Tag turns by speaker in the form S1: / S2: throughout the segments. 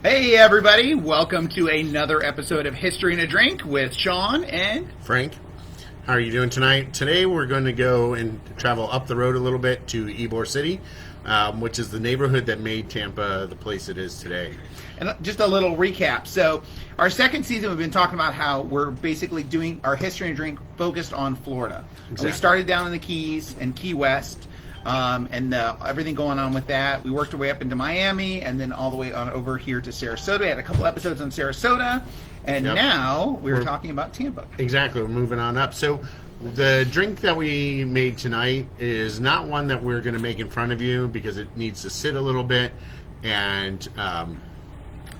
S1: Hey everybody, welcome to another episode of History and a Drink with Sean and
S2: Frank. How are you doing tonight? Today we're going to go and travel up the road a little bit to Ybor City, which is the neighborhood that made Tampa the place it is today.
S1: And just a little recap. So our second season we've been talking about how we're basically doing our History and a Drink focused on Florida.
S2: Exactly.
S1: We started down in the Keys and Key West. And everything going on with that. We worked our way up into Miami and then all the way on over here to Sarasota. We had a couple episodes on Sarasota, and now we're talking about Tampa.
S2: Exactly. We're moving on up. So the drink that we made tonight is not one that we're going to make in front of you because it needs to sit a little bit, and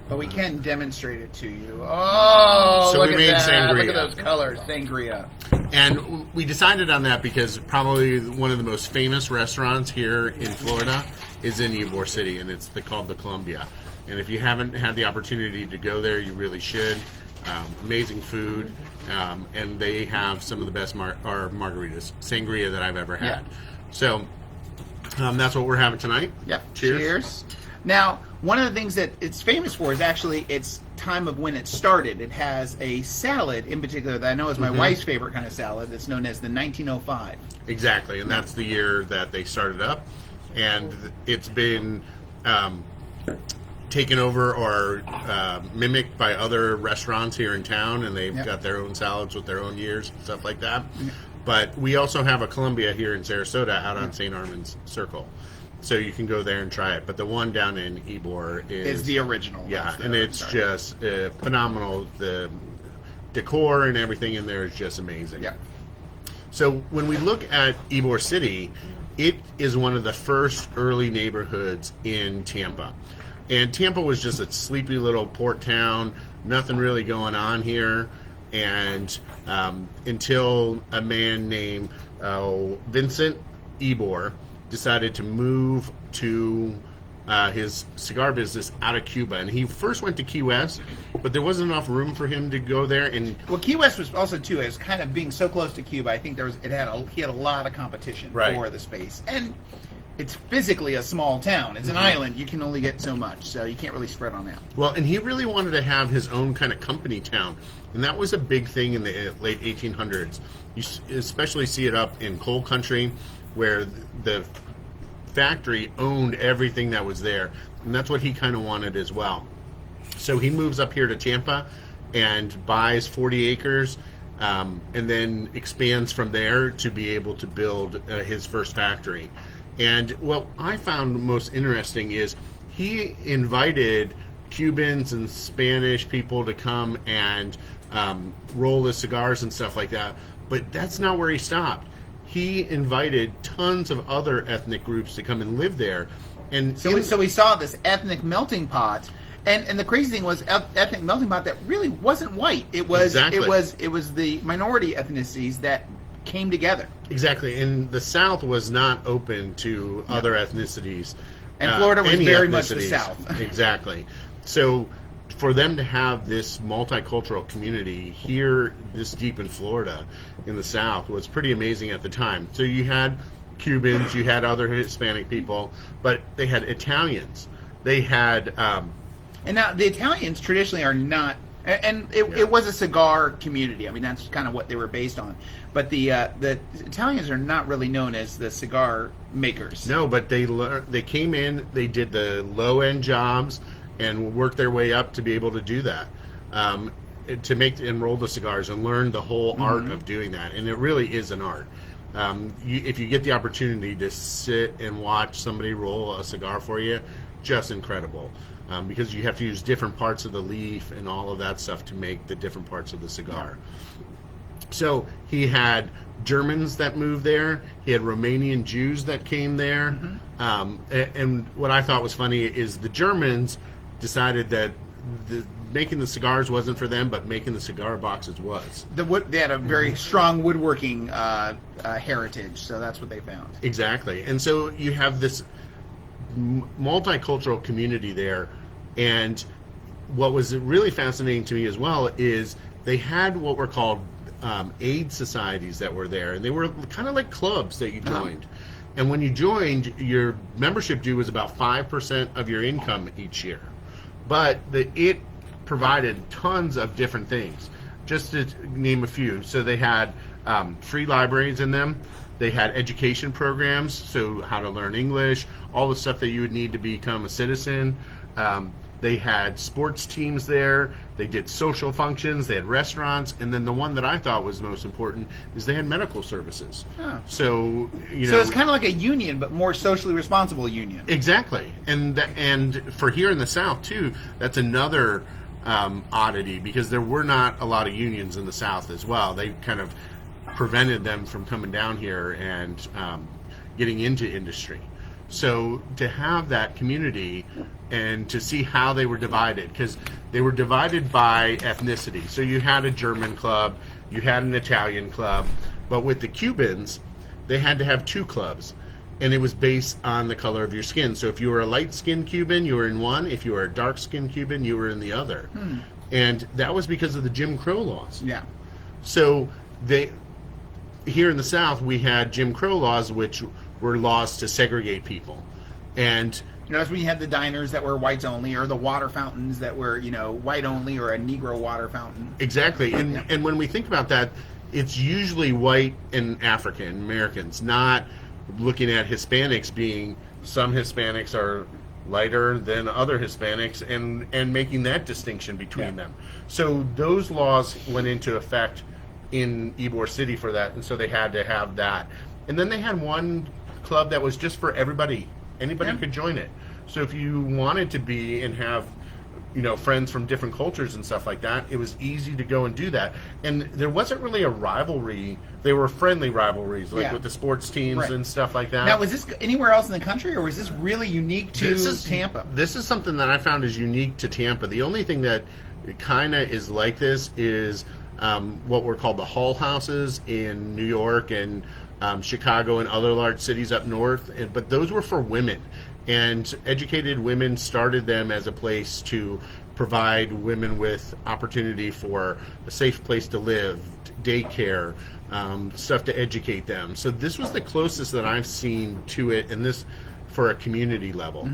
S1: but we can demonstrate it to you. Oh,
S2: so
S1: look
S2: we
S1: at
S2: made
S1: that.
S2: Sangria.
S1: Look at those colors. Sangria.
S2: And we decided on that because probably one of the most famous restaurants here in Florida is in Ybor City, and it's called the Columbia. And if you haven't had the opportunity to go there, you really should. Amazing food, and they have some of the best margaritas, sangria that I've ever had.
S1: Yeah.
S2: So that's what we're having tonight.
S1: Yep.
S2: Cheers.
S1: Now, one of the things that it's famous for is actually its time of when it started. It has a salad in particular that I know is my wife's favorite kind of salad that's known as the 1905.
S2: Exactly, and that's the year that they started up, and it's been taken over or mimicked by other restaurants here in town, and they've got their own salads with their own years and stuff like that. But we also have a Columbia here in Sarasota out on St. Armand's Circle. So you can go there and try it. But the one down in Ybor is
S1: the original.
S2: Yeah, and it's just phenomenal. The decor and everything in there is just amazing.
S1: Yeah.
S2: So when we look at Ybor City, it is one of the first early neighborhoods in Tampa. And Tampa was just a sleepy little port town, nothing really going on here. And until a man named Vincent Ybor decided to move to his cigar business out of Cuba, and he first went to Key West, but there wasn't enough room for him to go there. And
S1: well, Key West was also too, as kind of being so close to Cuba. I think he had a lot of competition for the space, and it's physically a small town. It's an island. You can only get so much, so you can't really spread on out.
S2: Well, and he really wanted to have his own kind of company town, and that was a big thing in the late 1800s. You especially see it up in coal country, where the factory owned everything that was there, and that's what he kind of wanted as well. So he moves up here to Tampa and buys 40 acres and then expands from there to be able to build his first factory. And what I found most interesting is he invited Cubans and Spanish people to come and roll the cigars and stuff like that, but that's not where he stopped. He invited tons of other ethnic groups to come and live there, and
S1: so we saw this ethnic melting pot, and the crazy thing was ethnic melting pot that really wasn't white. It was it was the minority ethnicities that came together.
S2: Exactly, and the South was not open to other ethnicities,
S1: and Florida was very much the South.
S2: Exactly, so for them to have this multicultural community here this deep in Florida in the South was pretty amazing at the time. So you had Cubans, you had other Hispanic people, but they had Italians. They had
S1: and now the Italians traditionally are not, and it was a cigar community. I mean, that's kind of what they were based on. But the Italians are not really known as the cigar makers.
S2: No, but they came in, they did the low end jobs and work their way up to be able to do that, to make and roll the cigars and learn the whole art of doing that. And it really is an art. If you get the opportunity to sit and watch somebody roll a cigar for you, just incredible, because you have to use different parts of the leaf and all of that stuff to make the different parts of the cigar. So he had Germans that moved there. He had Romanian Jews that came there. And what I thought was funny is the Germans decided that making the cigars wasn't for them, but making the cigar boxes was.
S1: They had a very strong woodworking heritage, so that's what they found.
S2: Exactly. And so you have this multicultural community there, and what was really fascinating to me as well is they had what were called aid societies that were there, and they were kind of like clubs that you joined. And when you joined, your membership due was about 5% of your income each year. But it provided tons of different things. Just to name a few. So they had free libraries in them. They had education programs, so how to learn English, all the stuff that you would need to become a citizen. They had sports teams there. They did social functions. They had restaurants. And then the one that I thought was most important is they had medical services.
S1: Oh.
S2: So,
S1: So it's kind of like a union, but more socially responsible union.
S2: Exactly. And for here in the South, too, that's another oddity, because there were not a lot of unions in the South as well. They kind of prevented them from coming down here and getting into industry. So to have that community and to see how they were divided, because they were divided by ethnicity. So you had a German club, you had an Italian club, but with the Cubans, they had to have two clubs. And it was based on the color of your skin. So if you were a light-skinned Cuban, you were in one. If you were a dark-skinned Cuban, you were in the other. And that was because of the Jim Crow laws.
S1: Yeah.
S2: So here in the South, we had Jim Crow laws, which were laws to segregate people. And
S1: that's when you had the diners that were whites only, or the water fountains that were, white only, or a Negro water fountain.
S2: Exactly. And when we think about that, it's usually white and African Americans, not looking at Hispanics being, some Hispanics are lighter than other Hispanics, and making that distinction between them. So those laws went into effect in Ybor City for that, and so they had to have that. And then they had one club that was just for everybody. Anybody could join it. So if you wanted to be and have friends from different cultures and stuff like that, it was easy to go and do that. And there wasn't really a rivalry. They were friendly rivalries, like with the sports teams and stuff like that.
S1: Now, was this anywhere else in the country, or was this really unique to Tampa?
S2: This is something that I found is unique to Tampa. The only thing that kind of is like this is what were called the Hall Houses in New York and Chicago and other large cities up north. But those were for women. And educated women started them as a place to provide women with opportunity for a safe place to live, daycare, stuff to educate them. So this was the closest that I've seen to it, and this for a community level.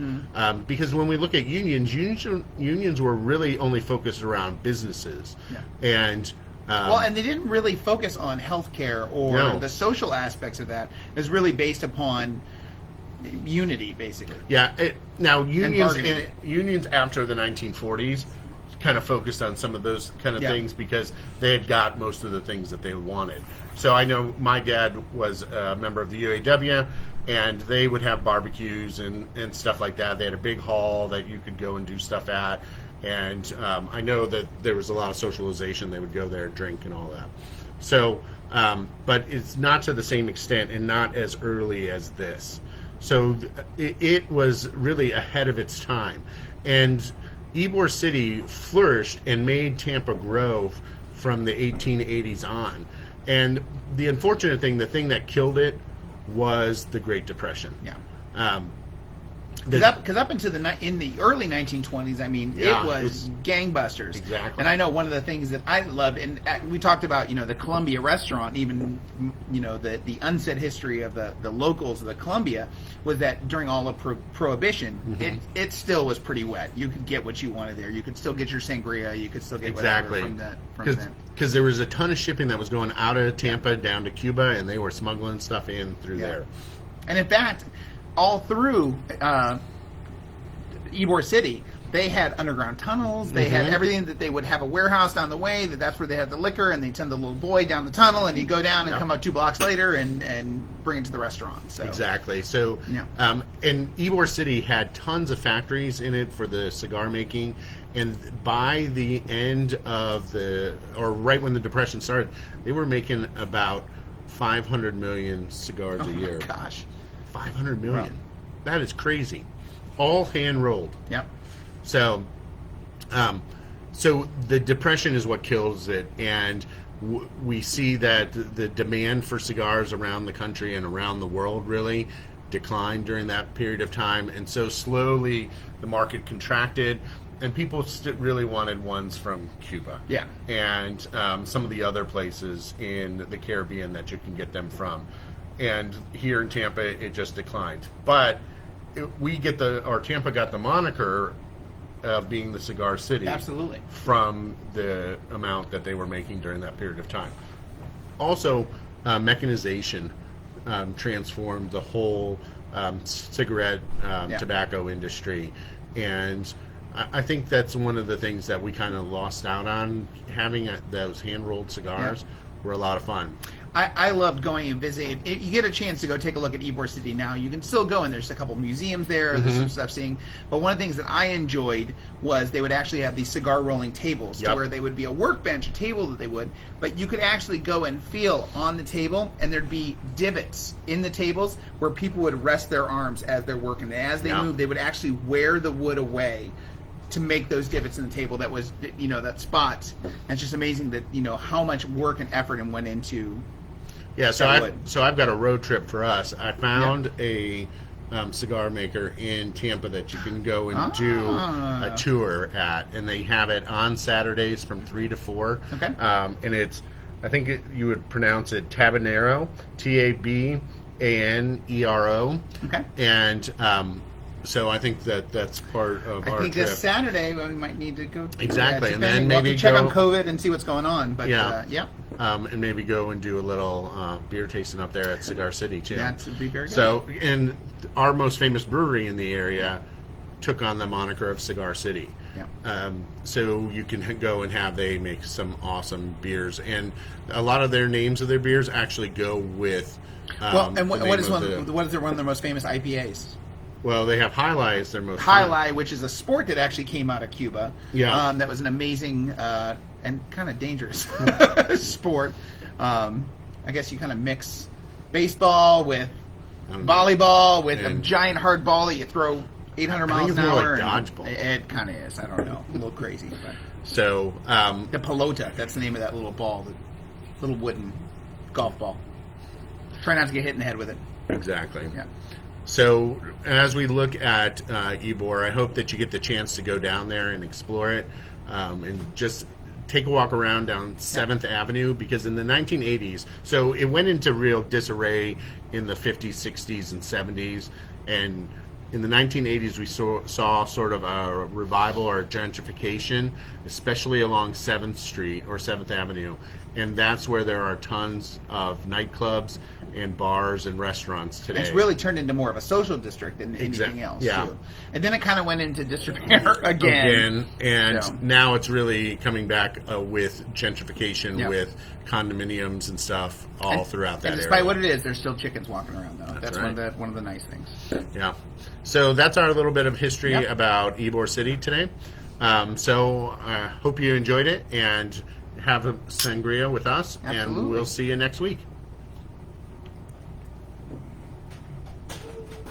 S2: Because when we look at unions were really only focused around businesses. And
S1: and they didn't really focus on healthcare or the social aspects of that. It was really based upon unity, basically.
S2: Now unions after the 1940s kind of focused on some of those kind of things, because they had got most of the things that they wanted. So I know my dad was a member of the UAW, and they would have barbecues and stuff like that. They had a big hall that you could go and do stuff at, and I know that there was a lot of socialization. They would go there, drink, and all that. So but it's not to the same extent and not as early as this. So it was really ahead of its time. And Ybor City flourished and made Tampa grow from the 1880s on. And the unfortunate thing, the thing that killed it, was the Great Depression.
S1: Because up into in the early 1920s, I mean, it was gangbusters.
S2: Exactly.
S1: And I know one of the things that I loved, and we talked about, the Columbia restaurant, even, the unsaid history of the locals of the Columbia, was that during all of Prohibition, it still was pretty wet. You could get what you wanted there. You could still get your Sangria. You could still get whatever from that.
S2: Because there was a ton of shipping that was going out of Tampa down to Cuba, and they were smuggling stuff in through there.
S1: And in fact, all through Ybor City, they had underground tunnels. They had everything, that they would have a warehouse down the way. That's where they had the liquor, and they'd send the little boy down the tunnel, and he'd go down and come out 2 blocks later and bring it to the restaurant. So.
S2: Exactly. So, and Ybor City had tons of factories in it for the cigar making, and by the end of right when the Depression started, they were making about 500 million cigars a year.
S1: Gosh.
S2: 500 million. Wow. That is crazy. All hand rolled. So, so the Depression is what kills it, and we see that the demand for cigars around the country and around the world really declined during that period of time, and so slowly the market contracted, and people really wanted ones from Cuba.
S1: Yeah.
S2: And some of the other places in the Caribbean that you can get them from. And here in Tampa, it just declined. But Tampa got the moniker of being the cigar city.
S1: Absolutely.
S2: From the amount that they were making during that period of time. Also, mechanization transformed the whole cigarette tobacco industry, and I think that's one of the things that we kind of lost out on. Having those hand-rolled cigars were a lot of fun.
S1: I loved going and visiting. If you get a chance to go take a look at Ybor City now, you can still go, and there's a couple museums there. There's some stuff seeing. But one of the things that I enjoyed was they would actually have these cigar rolling tables, to where they would be a workbench, a table that they would, but you could actually go and feel on the table, and there'd be divots in the tables where people would rest their arms as they're working. And as they move, they would actually wear the wood away to make those divots in the table. That was, that spot. And it's just amazing that, how much work and effort and went into.
S2: Yeah, so I've got a road trip for us. I found a cigar maker in Tampa that you can go and do a tour at, and they have it on Saturdays from 3 to 4.
S1: Okay.
S2: And it's, I think you would pronounce it Tabanero, Tabanero.
S1: Okay.
S2: And so I think that's part of our trip.
S1: I think this Saturday we might need to go.
S2: Exactly, and then
S1: we'll have
S2: maybe
S1: to check on COVID and see what's going on. But
S2: and maybe go and do a little beer tasting up there at Cigar City too.
S1: That would be very good.
S2: So, and our most famous brewery in the area took on the moniker of Cigar City.
S1: Yeah.
S2: So you can go and they make some awesome beers, and a lot of their names of their beers actually go with.
S1: And what is one of their most famous IPAs?
S2: Well, they have Jai Alai as their most
S1: Jai Alai, which is a sport that actually came out of Cuba.
S2: Yeah.
S1: That was an amazing and kind of dangerous sport. I guess you kind of mix baseball with volleyball with a giant hard ball that you throw 800 miles an hour.
S2: Like dodgeball.
S1: It kind of is. I don't know. A little crazy. But.
S2: So
S1: the pelota. That's the name of that little ball. The little wooden golf ball. Try not to get hit in the head with it.
S2: Exactly.
S1: Yeah.
S2: So as we look at Ybor, I hope that you get the chance to go down there and explore it, and just take a walk around down 7th Avenue, because in the 1980s, so it went into real disarray in the 50s, 60s, and 70s, and in the 1980s we saw sort of a revival or a gentrification, especially along 7th Street or 7th Avenue, and that's where there are tons of nightclubs and bars and restaurants today.
S1: It's really turned into more of a social district than anything else, too. And then it kind of went into disrepair again.
S2: And now it's really coming back with gentrification, with condominiums and stuff throughout that area.
S1: Despite what it is, there's still chickens walking around, though. That's
S2: right.
S1: one of the nice things.
S2: Yeah. So that's our little bit of history about Ybor City today. So I hope you enjoyed it, and have a sangria with us, and we'll see you next week.